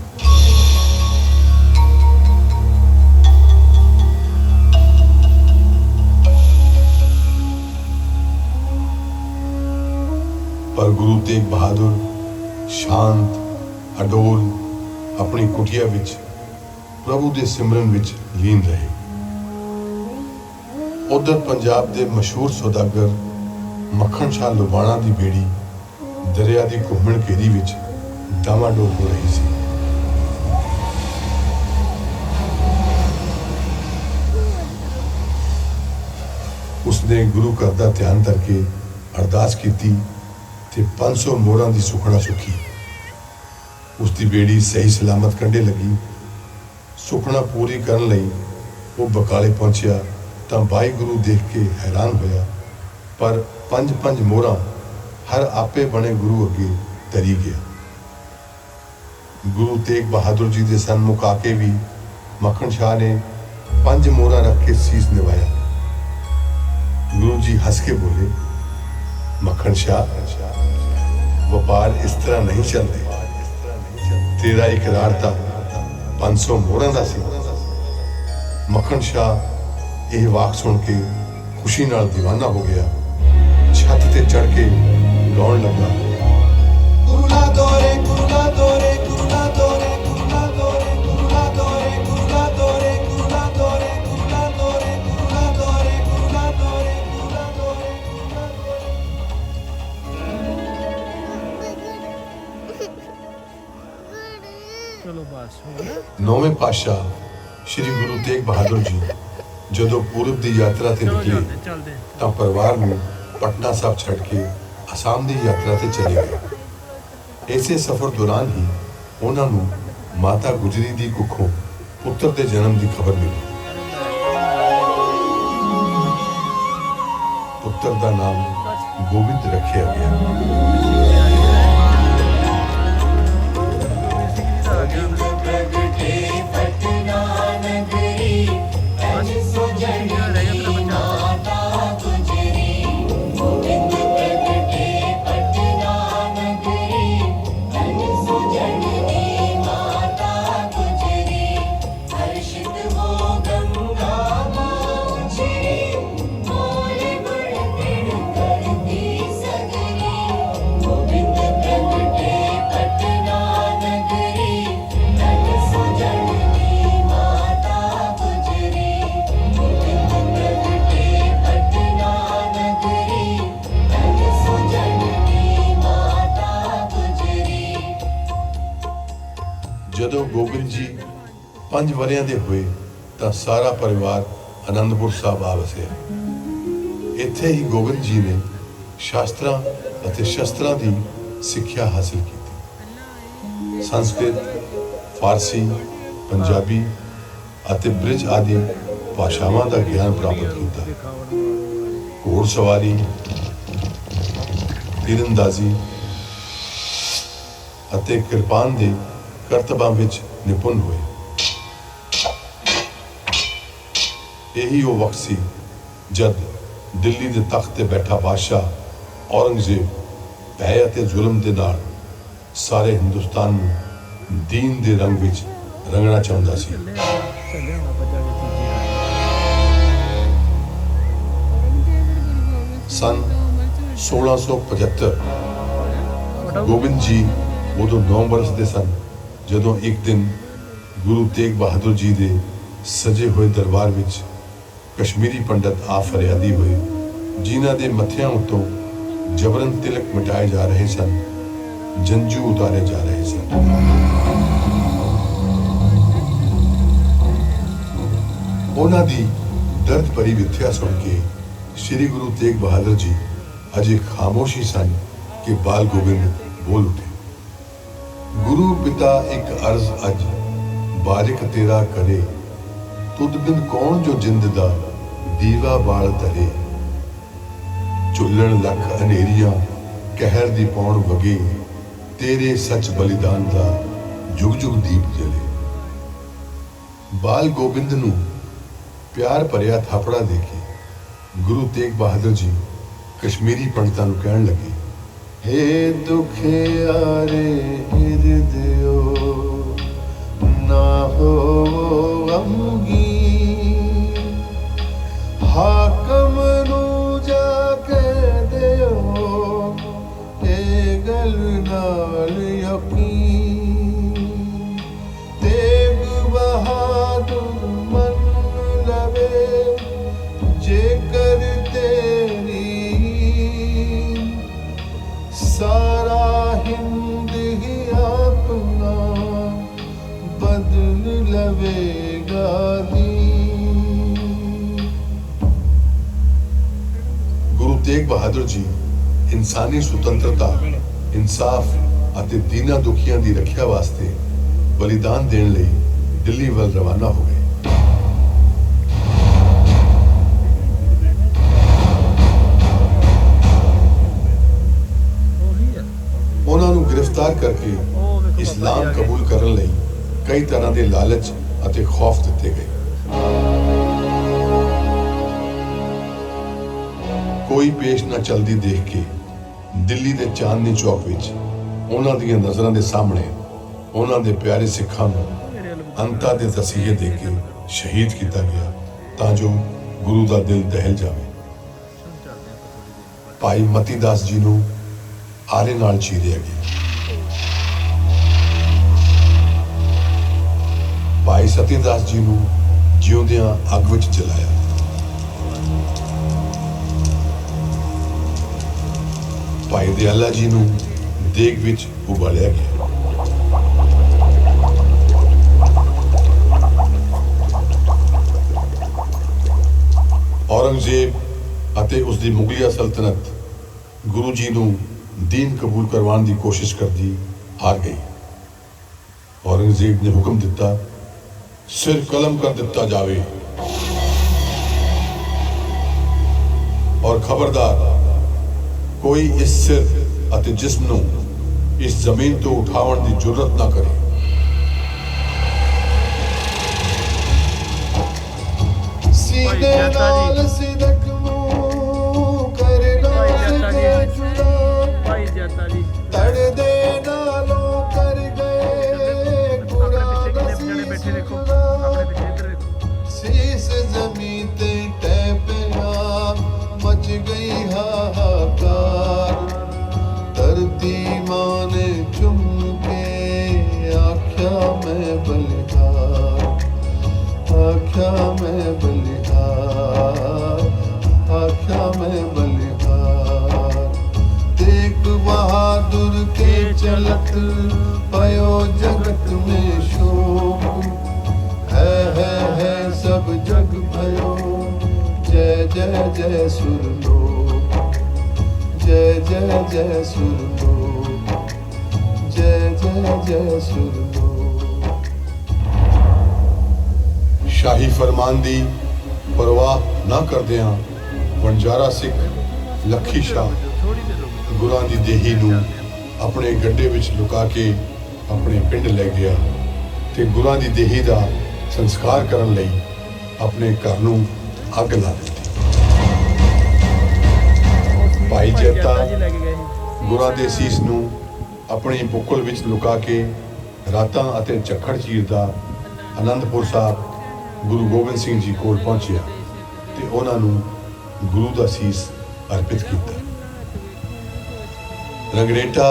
Speaker 2: ਪਰ ਗੁਰੂ ਤੇਗ ਬਹਾਦਰ ਸ਼ਾਂਤ ਅਡੋਲ ਆਪਣੀ ਕੁਟੀਆ ਵਿੱਚ ਪ੍ਰਭੂ ਦੇ ਸਿਮਰਨ ਵਿੱਚ ਲੀਨ ਰਹੇ। ਉਧਰ ਪੰਜਾਬ ਦੇ ਮਸ਼ਹੂਰ ਸੌਦਾਗਰ ਮੱਖਣ ਸ਼ਾਹ ਲੁਬਾਣਾ ਦੀ ਬੇੜੀ ਦਰਿਆ ਦੀ ਘੁੰਮਣ ਘੇਰੀ ਵਿੱਚ ਡਾਮਾਡੋਲ ਹੋ ਰਹੀ ਸੀ। ਉਸਨੇ ਗੁਰੂ ਘਰ ਦਾ ਧਿਆਨ ਕਰਕੇ ਅਰਦਾਸ ਕੀਤੀ ਤੇ 500 ਮੋਹਰਾਂ ਦੀ ਸੁਖਣਾ ਸੁਖੀ। ਉਸ ਦੀ ਬੇੜੀ ਸਹੀ ਸਲਾਮਤ ਕੰਢੇ ਲੱਗੀ। ਸੁਖਣਾ ਪੂਰੀ ਕਰਨ ਲਈ ਉਹ ਬਕਾਲੇ ਪਹੁੰਚਿਆ ਤਾਂ 22 ਗੁਰੂ ਦੇਖ ਕੇ ਹੈਰਾਨ ਹੋਇਆ, ਪਰ 5-5 ਮੋਹਰਾਂ ਹਰ ਆਪੇ ਬਣੇ ਗੁਰੂ ਅੱਗੇ ਤਰੀ ਗਿਆ। ਗੁਰੂ ਤੇਗ ਬਹਾਦਰ ਜੀ ਦੇ ਸਨਮੁਖ ਆ ਕੇ ਵੀ मक्खन शाह ने 5 मोहरा रख के शीस निभाया। गुरु जी हंस के बोले, मक्खन शाह, व्यापार इस तरह नहीं चलते। तेरा इकरार था 500 मोहरा का सी। मक्खन शाह यह वाक सुन के खुशी नाल दीवाना हो गया। छत ते चढ़ के गाउण लगा,
Speaker 6: कुरुला दोरे कुरुला दोरे कुरुला दोरे कुरुला दोरे कुरुला दोरे कुरुला दोरे कुरुला दोरे कुरुला दोरे कुरुला दोरे कुरुला दोरे कुरुला दोरे
Speaker 1: चलो बस हो गया।
Speaker 2: 9वें पातशाह श्री गुरु तेग बहादुर जी ਜਦੋਂ ਪੂਰਬ ਦੀ ਯਾਤਰਾ ਤੇ ਨਿਕਲੇ
Speaker 1: चलते
Speaker 2: ਤਾਂ ਪਰਿਵਾਰ ਨੂੰ ਪਟਨਾ ਸਾਹਿਬ ਛੱਡ ਕੇ ਅਸਾਮ ਦੀ ਯਾਤਰਾ ਤੇ ਚਲੇ ਗਏ। ਇਸੇ ਸਫ਼ਰ ਦੌਰਾਨ ਹੀ ਉਹਨਾਂ ਨੂੰ ਮਾਤਾ ਗੁਜਰੀ ਦੀ ਕੁੱਖੋਂ ਪੁੱਤਰ ਦੇ ਜਨਮ ਦੀ ਖਬਰ ਮਿਲੀ। ਪੁੱਤਰ ਦਾ ਨਾਮ ਗੋਬਿੰਦ ਰੱਖਿਆ ਗਿਆ।
Speaker 3: प्रगटे पटना नगरी तज सुजनी माता गुजरी गोविंद प्रगटे पटना नगरी तज सुजनी माता गुजरी हर्षित हो गंगा माँ उछरी बोल बड़ तिड़ करती सगरी गोविंद प्रगटे पटना नगरी तज सुजनी माता गुजरी गोविंद प्रगटे पटना नगरी तज सुजनी माता गुजरी।
Speaker 2: ਜਦੋਂ ਗੋਬਿੰਦ ਜੀ 5 ਵਰ੍ਹਿਆਂ ਦੇ ਹੋਏ ਤਾਂ ਸਾਰਾ ਪਰਿਵਾਰ ਆਨੰਦਪੁਰ ਸਾਹਿਬ ਆ ਵਸਿਆ। ਇੱਥੇ ਹੀ ਗੋਬਿੰਦ ਜੀ ਨੇ ਸ਼ਾਸਤਰਾਂ ਅਤੇ ਸ਼ਸਤਰਾਂ ਦੀ ਸਿੱਖਿਆ ਹਾਸਲ ਕੀਤੀ। ਸੰਸਕ੍ਰਿਤ, ਫਾਰਸੀ, ਪੰਜਾਬੀ ਅਤੇ ਬ੍ਰਿਜ ਆਦਿ ਭਾਸ਼ਾਵਾਂ ਦਾ ਗਿਆਨ ਪ੍ਰਾਪਤ ਕੀਤਾ। ਘੋੜਸਵਾਰੀ, ਤੀਰੰਦਾਜ਼ੀ ਅਤੇ ਕਿਰਪਾਨ ਦੇ ਕਰਤਬਾਂ ਵਿੱਚ ਨਿਪੁੰਨ ਹੋਏ। ਇਹੀ ਉਹ ਵਕਤ ਸੀ ਜਦ ਦਿੱਲੀ ਦੇ ਤਖਤ ਤੇ ਬੈਠਾ ਬਾਦਸ਼ਾਹ ਔਰੰਗਜ਼ੇਬ ਭੈ ਅਤੇ ਜ਼ੁਲਮ ਦੇ ਨਾਲ ਸਾਰੇ ਹਿੰਦੁਸਤਾਨ ਨੂੰ ਦੀਨ ਦੇ ਰੰਗ ਵਿੱਚ ਰੰਗਣਾ ਚਾਹੁੰਦਾ ਸੀ।
Speaker 1: ਚੱਲੇ ਹੁਣ ਆਪਾਂ ਜਾ ਕੇ ਤੀਜੀ
Speaker 2: ਸਨ 1675 ਗੋਬਿੰਦ ਜੀ ਉਦੋਂ 9 ਬਰਸ ਦੇ ਸਨ ਜਦੋਂ ਇੱਕ ਦਿਨ ਗੁਰੂ ਤੇਗ ਬਹਾਦਰ ਜੀ ਦੇ ਸਜੇ ਹੋਏ ਦਰਬਾਰ ਵਿੱਚ ਕਸ਼ਮੀਰੀ ਪੰਡਤ ਆ ਫਰਿਆਦੀ ਹੋਏ, ਜਿਨ੍ਹਾਂ ਦੇ ਮੱਥਿਆਂ ਉੱਤੋਂ ਜਬਰਨ ਤਿਲਕ ਮਿਟਾਏ ਜਾ ਰਹੇ ਸਨ, ਜੰਜੂ ਉਤਾਰੇ ਜਾ ਰਹੇ ਸਨ। ਉਹਨਾਂ ਦੀ ਦਰਦ ਭਰੀ ਵਿਥਿਆ ਸੁਣ ਕੇ ਸ਼੍ਰੀ ਗੁਰੂ ਤੇਗ ਬਹਾਦਰ ਜੀ ਅਜੇ ਖਾਮੋਸ਼ ਹੀ ਸਨ ਕਿ ਬਾਲ ਗੋਬਿੰਦ ਬੋਲ ਉਠੇ, ਗੁਰੂ ਪਿਤਾ ਇੱਕ ਅਰਜ਼ ਅੱਜ ਬਾਰਿਕ ਤੇਰਾ ਕਰੇ, ਤੁਧ ਬਿਨ ਕੌਣ ਜੋ ਜਿੰਦ ਦਾ ਦੀਵਾ ਬਾਲ ਧਰੇ, ਝੁੱਲਣ ਲੱਖ ਹਨੇਰੀਆਂ ਕਹਿਰ ਦੀ ਪੌਣ ਵਗੇ, ਤੇਰੇ ਸੱਚ ਬਲੀਦਾਨ ਦਾ ਜੁਗ ਜੁਗ ਦੀਪ ਜਲੇ। ਬਾਲ ਗੋਬਿੰਦ ਨੂੰ ਪਿਆਰ ਭਰਿਆ ਥਾਪੜਾ ਦੇ ਕੇ ਗੁਰੂ ਤੇਗ ਬਹਾਦਰ ਜੀ ਕਸ਼ਮੀਰੀ ਪੰਡਤਾਂ ਨੂੰ ਕਹਿਣ ਲੱਗੇ, हे दुखियारे हृदयो ना हो गमगी, हाकम नू जाके दियो ए गल नाल यकीन, तेग बहादुर मन लवे जेकर तेरी सारा हिंद ही अपना बदल लवेगा दीन। गुरु तेग बहादुर जी ਇਨਸਾਨੀ ਸੁਤੰਤਰਤਾ, ਇਨਸਾਫ ਅਤੇ ਦੀਨਾਂ ਦੁਖੀਆਂ ਦੀ ਰੱਖਿਆ ਵਾਸਤੇ ਬਲੀਦਾਨ ਦੇਣ ਲਈ ਦਿੱਲੀ ਵੱਲ ਰਵਾਨਾ ਹੋ ਗਏ। ਉਹਨਾਂ ਨੂੰ ਗ੍ਰਿਫਤਾਰ ਕਰਕੇ ਇਸਲਾਮ ਕਬੂਲ ਕਰਨ ਲਈ ਕਈ ਤਰ੍ਹਾਂ ਦੇ ਲਾਲਚ ਅਤੇ ਖੌਫ ਦਿੱਤੇ ਗਏ। ਕੋਈ ਪੇਸ਼ ਨਾ ਚਲਦੀ ਦੇਖ ਕੇ ਦਿੱਲੀ ਦੇ ਚਾਂਦਨੀ ਚੌਕ ਵਿੱਚ ਉਹਨਾਂ ਦੀਆਂ ਨਜ਼ਰਾਂ ਦੇ ਸਾਹਮਣੇ ਉਹਨਾਂ ਦੇ ਪਿਆਰੇ ਸਿੱਖਾਂ ਨੂੰ ਅੰਤਾਂ ਦੇ ਤਸੀਹੇ ਦੇ ਕੇ ਸ਼ਹੀਦ ਕੀਤਾ ਗਿਆ ਤਾਂ ਜੋ ਗੁਰੂ ਦਾ ਦਿਲ ਦਹਿਲ ਜਾਵੇ। ਭਾਈ ਮਤੀ ਦਾਸ ਜੀ ਨੂੰ ਆਰੇ ਨਾਲ ਚੀਰਿਆ ਗਿਆ। ਭਾਈ ਸਤੀ ਦਾਸ ਜੀ ਨੂੰ ਜਿਉਂਦਿਆਂ ਅੱਗ ਵਿੱਚ ਜਲਾਇਆ। ਭਾਈ ਦਿਆਲਾ ਜੀ ਨੂੰ ਦੇਗ ਵਿੱਚ ਉਬਾਲਿਆ ਗਿਆ। ਔਰੰਗਜ਼ੇਬ ਅਤੇ ਉਸ ਦੀ ਮੁਗਲਿਆ ਸਲਤਨਤ ਗੁਰੂ ਜੀ ਨੂੰ ਦੀਨ ਕਬੂਲ ਕਰਵਾਉਣ ਦੀ ਕੋਸ਼ਿਸ਼ ਕਰਦੀ ਹਾਰ ਗਈ। ਔਰੰਗਜ਼ੇਬ ਨੇ ਹੁਕਮ ਦਿੱਤਾ, ਸਿਰ ਕਲਮ ਕਰ ਦਿੱਤਾ ਜਾਵੇ ਔਰ ਖਬਰਦਾਰ ਕੋਈ ਇਸ ਸਿਰ ਅਤੇ ਜਿਸਮ ਨੂੰ ਇਸ ਜ਼ਮੀਨ ਤੋਂ ਉਠਾਉਣ ਦੀ ਜੁਰਤ ਨਾ ਕਰੇ।
Speaker 5: सीधे नाल सिदक मुंह करना सिखे जुदा
Speaker 1: ਭਾਈ ਜੱਤਾ ਜੀ
Speaker 5: तड़ दे नालों कर गए पूरा
Speaker 1: ਜਣੇ ਬੈਠੇ ਦੇਖੋ ਆਪਣੇ ਪਿੱਛੇ ਇੱਧਰ ਦੇਖੋ।
Speaker 5: शीस जमीन ते टह पिया मच गई हाहाकार धरती मां ने चुम के आख्या मैं बलिहार आख्या मैं बलिहार आख्या मैं बलिहार देख बहादुर के चलत पयो जगत में शोक है सब जग भयो जय जय जय सुरलोक जय जय जय सुरलोक जय जय जय सुरलोक।
Speaker 2: ਸ਼ਾਹੀ ਫਰਮਾਨ ਦੀ ਪਰਵਾਹ ਨਾ ਕਰਦਿਆਂ ਵਣਜਾਰਾ ਸਿੱਖ ਲੱਖੀ ਸ਼ਾਹ ਗੁਰਾਂ ਦੀ ਦੇਹੀ ਨੂੰ ਆਪਣੇ ਗੱਡੇ ਵਿੱਚ ਲੁਕਾ ਕੇ ਆਪਣੇ ਪਿੰਡ ਲੈ ਗਿਆ ਤੇ ਗੁਰਾਂ ਦੀ ਦੇਹੀ ਦਾ ਸੰਸਕਾਰ ਕਰਨ ਲਈ ਆਪਣੇ ਘਰ ਨੂੰ ਅੱਗ ਲਾ ਦਿੱਤੀ। ਭਾਈ ਜੱਤਾ
Speaker 1: ਜੀ ਲੈ ਕੇ ਗਏ ਸੀ।
Speaker 2: ਗੁਰਾਂ ਦੇ ਸੀਸ ਨੂੰ ਆਪਣੀ ਬੁੱਕਲ ਵਿੱਚ ਲੁਕਾ ਕੇ ਰਾਤਾਂ ਅਤੇ ਝੱਖੜ ਚੀਰਦਾ ਆਨੰਦਪੁਰ ਸਾਹਿਬ ਗੁਰੂ ਗੋਬਿੰਦ ਸਿੰਘ ਜੀ ਕੋਲ ਪਹੁੰਚਿਆ ਤੇ ਉਹਨਾਂ ਨੂੰ ਗੁਰੂ ਦਾ ਸੀਸ ਅਰਪਿਤ ਕੀਤਾ। ਰੰਗਰੇਟਾ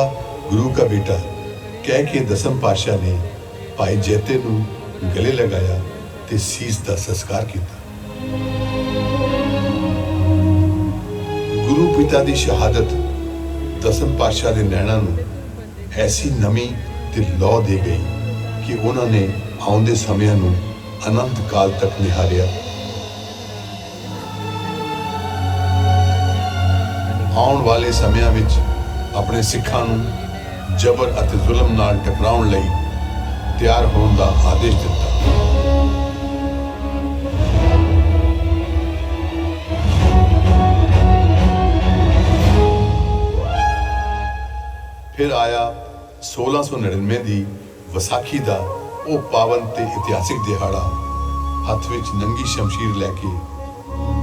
Speaker 2: ਗੁਰੂ ਦਾ ਬੇਟਾ ਕਹਿ ਕੇ ਦਸਮ ਪਾਤਸ਼ਾਹ ਨੇ ਭਾਈ ਜੈਤੇ ਨੂੰ ਗਲੇ ਲਗਾਇਆ ਤੇ ਸੀਸ ਦਾ ਸੰਸਕਾਰ ਕੀਤਾ। ਗੁਰੂ ਪਿਤਾ ਦੀ ਸ਼ਹਾਦਤ ਦਸਮ ਪਾਤਸ਼ਾਹ ਦੇ ਨੈਣਾਂ ਨੂੰ ਐਸੀ ਨਮੀ ਤੇ ਲੌ ਦੇ ਗਈ ਕਿ ਉਹਨਾਂ ਨੇ ਆਉਂਦੇ ਸਮਿਆਂ ਨੂੰ ਅਨੰਤ ਕਾਲ ਤੱਕ ਨਿਹਾਰਿਆ। ਆਉਣ ਵਾਲੇ ਸਮਿਆਂ ਵਿੱਚ ਆਪਣੇ ਸਿੱਖਾਂ ਨੂੰ ਜ਼ਬਰ ਅਤੇ ਜ਼ੁਲਮ ਨਾਲ ਟਕਰਾਉਣ ਲਈ ਤਿਆਰ ਹੋਣ ਦਾ ਆਦੇਸ਼ ਦਿੱਤਾ। ਫਿਰ ਆਇਆ 1699 ਦੀ ਵਿਸਾਖੀ ਦਾ ਉਹ ਪਾਵਨ ਤੇ ਇਤਿਹਾਸਿਕ ਦਿਹਾੜਾ। ਹੱਥ ਵਿੱਚ ਨੰਗੀ ਸ਼ਮਸ਼ੀਰ ਲੈ ਕੇ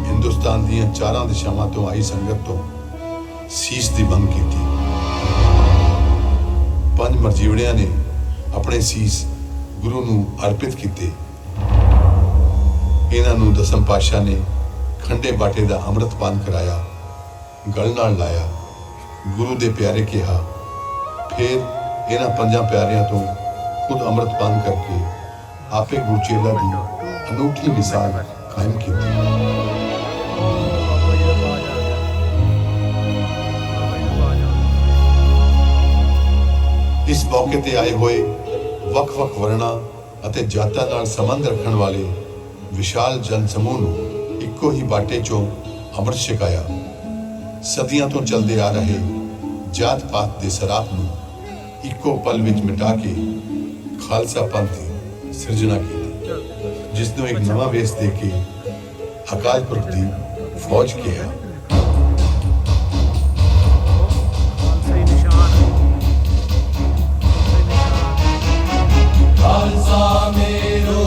Speaker 2: ਹਿੰਦੁਸਤਾਨ ਦੀਆਂ ਚਾਰਾਂ ਦਿਸ਼ਾਵਾਂ ਤੋਂ ਆਈ ਸੰਗਤ ਤੋਂ ਸੀਸ ਦੀ ਮੰਗ ਕੀਤੀ। ਪੰਜ ਮਰਜੀਵੜਿਆਂ ਨੇ ਆਪਣੇ ਸੀਸ ਗੁਰੂ ਨੂੰ ਅਰਪਿਤ ਕੀਤੇ। ਇਹਨਾਂ ਨੂੰ ਦਸਮ ਪਾਤਸ਼ਾਹ ਨੇ ਖੰਡੇ ਬਾਟੇ ਦਾ ਅੰਮ੍ਰਿਤ ਪਾਨ ਕਰਾਇਆ, ਗਲ ਨਾਲ ਲਾਇਆ, ਗੁਰੂ ਦੇ ਪਿਆਰੇ ਕਿਹਾ। ਫਿਰ ਇਹਨਾਂ ਪੰਜਾਂ ਪਿਆਰਿਆਂ ਤੋਂ ਖੁਦ ਅੰਮ੍ਰਿਤ ਪਾਨ ਕਰਕੇ ਆਪੇ ਗੁਰਚੇਲਾ ਦੀ ਅਨੂਠੀ ਮਿਸਾਲ ਕਾਇਮ ਕੀਤੀ। ਇਸ ਮੌਕੇ ਤੇ ਆਏ ਹੋਏ ਵੱਖ-ਵੱਖ ਵਰਣਾਂ ਅਤੇ ਜਾਤਾਂ ਨਾਲ ਸੰਬੰਧ ਰੱਖਣ ਵਾਲੇ ਵਿਸ਼ਾਲ ਜਨ ਸਮੂਹ ਨੂੰ ਇੱਕੋ ਹੀ ਬਾਟੇ ਚੋਂ ਅੰਮ੍ਰਿਤ ਛਕਾਇਆ। ਸਦੀਆਂ ਤੋਂ ਚੱਲਦੇ ਆ ਰਹੇ ਜਾਤ-ਪਾਤ ਦੇ ਸਰਾਪ ਨੂੰ ਇੱਕੋ ਪਲ ਵਿੱਚ ਮਿਟਾ ਕੇ ਖਾਲਸਾ ਪੰਥ ਦੀ ਸਿਰਜਣਾ ਕੀਤੀ, ਜਿਸ ਨੂੰ ਇੱਕ ਨਵਾਂ ਵੇਸ ਦੇ ਕੇ ਅਕਾਲ ਪੁਰਖ ਦੀ ਫੌਜ ਕਿਹਾ।
Speaker 6: खालसा मेरो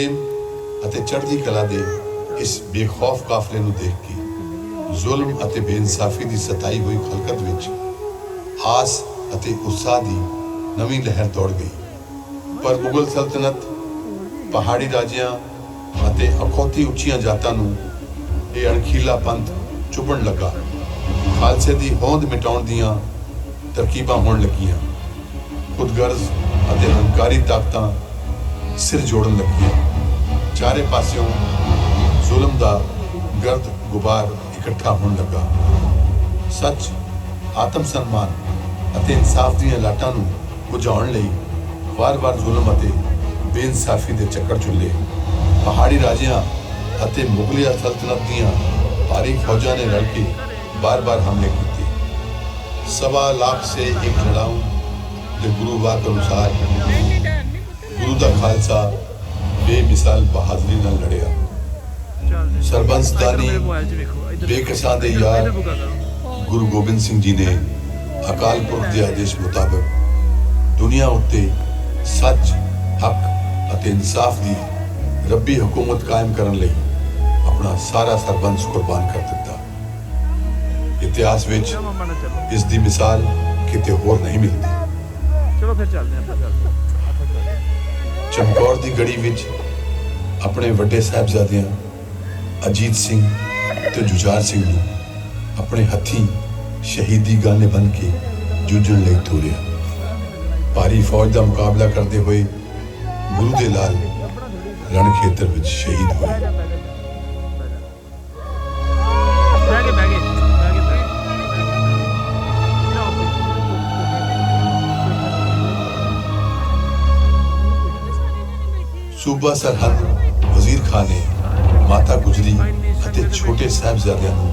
Speaker 2: ਪ੍ਰੇਮ ਅਤੇ ਚੜ੍ਹਦੀ ਕਲਾ ਦੇ ਇਸ ਬੇਖੌਫ ਕਾਫਲੇ ਨੂੰ ਦੇਖ ਕੇ ਜ਼ੁਲਮ ਅਤੇ ਬੇਇਨਸਾਫੀ ਦੀ ਸਤਾਈ ਹੋਈ ਖਲਕਤ ਵਿੱਚ ਆਸ ਅਤੇ ਉਤਸ਼ਾਹ ਦੀ ਨਵੀਂ ਲਹਿਰ ਦੌੜ ਗਈ। ਪਰ ਮੁਗਲ ਸਲਤਨਤ, ਪਹਾੜੀ ਰਾਜਿਆਂ ਅਤੇ ਅਖੌਤੀ ਉੱਚੀਆਂ ਜਾਤਾਂ ਨੂੰ ਇਹ ਅਣਖੀਲਾ ਪੰਥ ਚੁਭਣ ਲੱਗਾ। ਖਾਲਸੇ ਦੀ ਹੋਂਦ ਮਿਟਾਉਣ ਦੀਆਂ ਤਰਕੀਬਾਂ ਹੋਣ ਲੱਗੀਆਂ। ਖੁਦਗਰਜ਼ ਅਤੇ ਹੰਕਾਰੀ ਤਾਕਤਾਂ ਸਿਰ ਜੋੜਨ ਲੱਗੀਆਂ। ਚਾਰੇ ਪਾਸਿਓਂ ਜ਼ੁਲਮ ਦਾ ਗਰਦ ਗੁਬਾਰ ਇਕੱਠਾ ਹੋਣ ਲੱਗਾ। ਸੱਚ, ਆਤਮ ਸਨਮਾਨ ਅਤੇ ਇਨਸਾਫ ਦੀਆਂ ਲਾਟਾਂ ਨੂੰ ਬੁਝਾਉਣ ਲਈ ਵਾਰ-ਵਾਰ ਜ਼ੁਲਮ ਅਤੇ ਬੇਇਨਸਾਫੀ ਦੇ ਚੱਕਰ ਚੁੱਲੇ। ਪਹਾੜੀ ਰਾਜਿਆਂ ਅਤੇ ਮੁਗਲਿਆ ਸਲਤਨਤ ਦੀਆਂ ਭਾਰੀ ਫੌਜਾਂ ਨੇ ਰਲ ਕੇ ਬਾਰ-ਬਾਰ ਹਮਲੇ ਕੀਤੇ। 1.25 ਲੱਖ ਸੇ ਇੱਕ ਲੜਾਊ ਦੇ ਗੁਰੂ ਵਾਕ ਅਨੁਸਾਰ ਗੁਰੂ ਦਾ ਖਾਲਸਾ ਬੇਮਿਸਾਲ ਬਹਾਦਰੀ ਨਾਲ ਲੜਿਆ। ਸਰਬੰਸ ਦਾਨੀ ਬੇਕਸਾਂ ਦੇ ਯਾਰ ਗੁਰੂ ਗੋਬਿੰਦ ਸਿੰਘ ਜੀ ਨੇ ਅਕਾਲ ਪੁਰਖ ਦੇ ਆਦੇਸ਼ ਮੁਤਾਬਕ ਦੁਨੀਆ ਉੱਤੇ ਸੱਚ, ਹੱਕ ਅਤੇ ਇਨਸਾਫ ਦੀ ਰੱਬੀ ਹਕੂਮਤ ਕਾਇਮ ਕਰਨ ਲਈ ਆਪਣਾ ਸਾਰਾ ਸਰਬੰਸ ਕੁਰਬਾਨ ਕਰ ਦਿੱਤਾ। ਇਤਿਹਾਸ ਵਿੱਚ ਇਸ ਦੀ ਮਿਸਾਲ ਕਿਤੇ ਹੋਰ ਨਹੀਂ ਮਿਲਦੀ।
Speaker 4: ਚਲੋ ਫਿਰ ਚੱਲਦੇ ਆਪਾਂ।
Speaker 2: ਚਮਕੌਰ ਦੀ ਗੜੀ ਵਿੱਚ ਆਪਣੇ ਵੱਡੇ ਸਾਹਿਬਜ਼ਾਦਿਆਂ ਅਜੀਤ ਸਿੰਘ ਤੇ ਜੁਝਾਰ ਸਿੰਘ ਨੂੰ ਆਪਣੇ ਹੱਥੀਂ ਸ਼ਹੀਦੀ ਗਾਨੇ ਬਣ ਕੇ ਜੂਝਣ ਲਈ ਤੋਰਿਆ। ਭਾਰੀ ਫੌਜ ਦਾ ਮੁਕਾਬਲਾ ਕਰਦੇ ਹੋਏ ਗੁਰੂ ਦੇ ਲਾਲ ਰਣ ਖੇਤਰ ਵਿੱਚ ਸ਼ਹੀਦ ਹੋਏ। ਸੂਬਾ ਸਰਹੰਦ ਵਜ਼ੀਰ ਖਾਨ ਨੇ ਮਾਤਾ ਗੁਜਰੀ ਅਤੇ ਛੋਟੇ ਸਾਹਿਬਜ਼ਾਦਿਆਂ ਨੂੰ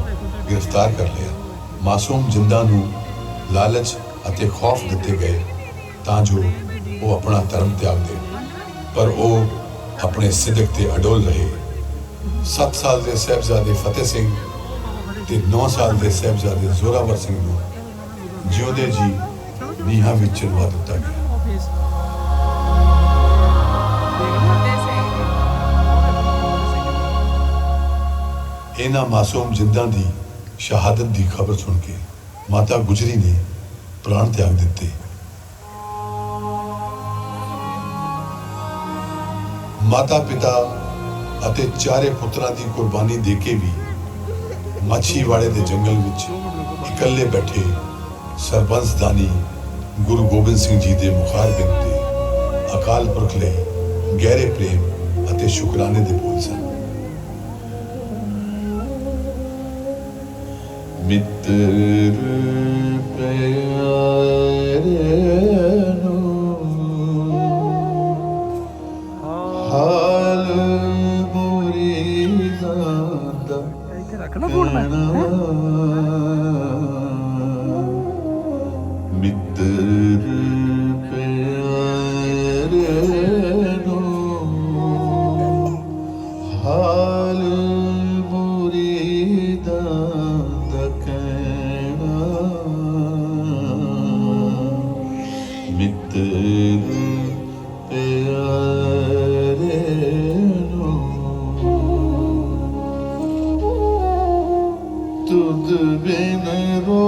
Speaker 2: ਗ੍ਰਿਫਤਾਰ ਕਰ ਲਿਆ। ਮਾਸੂਮ ਜਿੰਦਾਂ ਨੂੰ ਲਾਲਚ ਅਤੇ ਖੌਫ ਦਿੱਤੇ ਗਏ ਤਾਂ ਜੋ ਉਹ ਆਪਣਾ ਧਰਮ ਤਿਆਗ ਦੇਣ, ਪਰ ਉਹ ਆਪਣੇ ਸਿਦਕ ਤੇ ਅਡੋਲ ਰਹੇ। 7 ਸਾਲ ਦੇ ਸਾਹਿਬਜ਼ਾਦੇ ਫਤਿਹ ਸਿੰਘ ਤੇ 9 ਸਾਲ ਦੇ ਸਾਹਿਬਜ਼ਾਦੇ ਜ਼ੋਰਾਵਰ ਸਿੰਘ ਨੂੰ ਜਿਉਂਦੇ ਜੀ ਨੀਹਾਂ ਵਿੱਚ ਚਿਣਵਾ ਦਿੱਤਾ ਗਿਆ। ਇਹਨਾਂ ਮਾਸੂਮ ਜਿੰਦਾਂ ਦੀ ਸ਼ਹਾਦਤ ਦੀ ਖਬਰ ਸੁਣ ਕੇ ਮਾਤਾ ਗੁਜਰੀ ਨੇ ਪ੍ਰਾਣ ਤਿਆਗ ਦਿੱਤੇ। ਮਾਤਾ ਪਿਤਾ ਅਤੇ ਚਾਰੇ ਪੁੱਤਰਾਂ ਦੀ ਕੁਰਬਾਨੀ ਦੇ ਕੇ ਵੀ ਮਾਛੀਵਾੜੇ ਦੇ ਜੰਗਲ ਵਿੱਚ ਇਕੱਲੇ ਬੈਠੇ ਸਰਬੰਸ ਦਾਨੀ ਗੁਰੂ ਗੋਬਿੰਦ ਸਿੰਘ ਜੀ ਦੇ ਮੁਖਾਰਬਿੰਦ ਤੇ ਅਕਾਲ ਪੁਰਖ ਲਈ ਗਹਿਰੇ ਪ੍ਰੇਮ ਅਤੇ ਸ਼ੁਕਰਾਨੇ ਦੇ ਬੋਲ ਸਨ। ਮਿੱਤਰ ਪਿਆਰੇ ਨੂੰ ਹਾਲ ਮੁਰੀਦਾਂ ਦਾ
Speaker 4: ਇੱਥੇ ਰੱਖਣਾ ਫੋਨ ਮੈਂ।
Speaker 2: ਮਿੱਤਰ ਪਿਆਰੇ ਨੂੰ ਹਾਲ ਮੁਰੀਦਾਂ ਦਾ ਕਹਿਣਾ। ਮਿੱਤਰ ਪਿਆਰੇ ਨੂੰ ਤੁਧ ਬਿਨ ਰੋ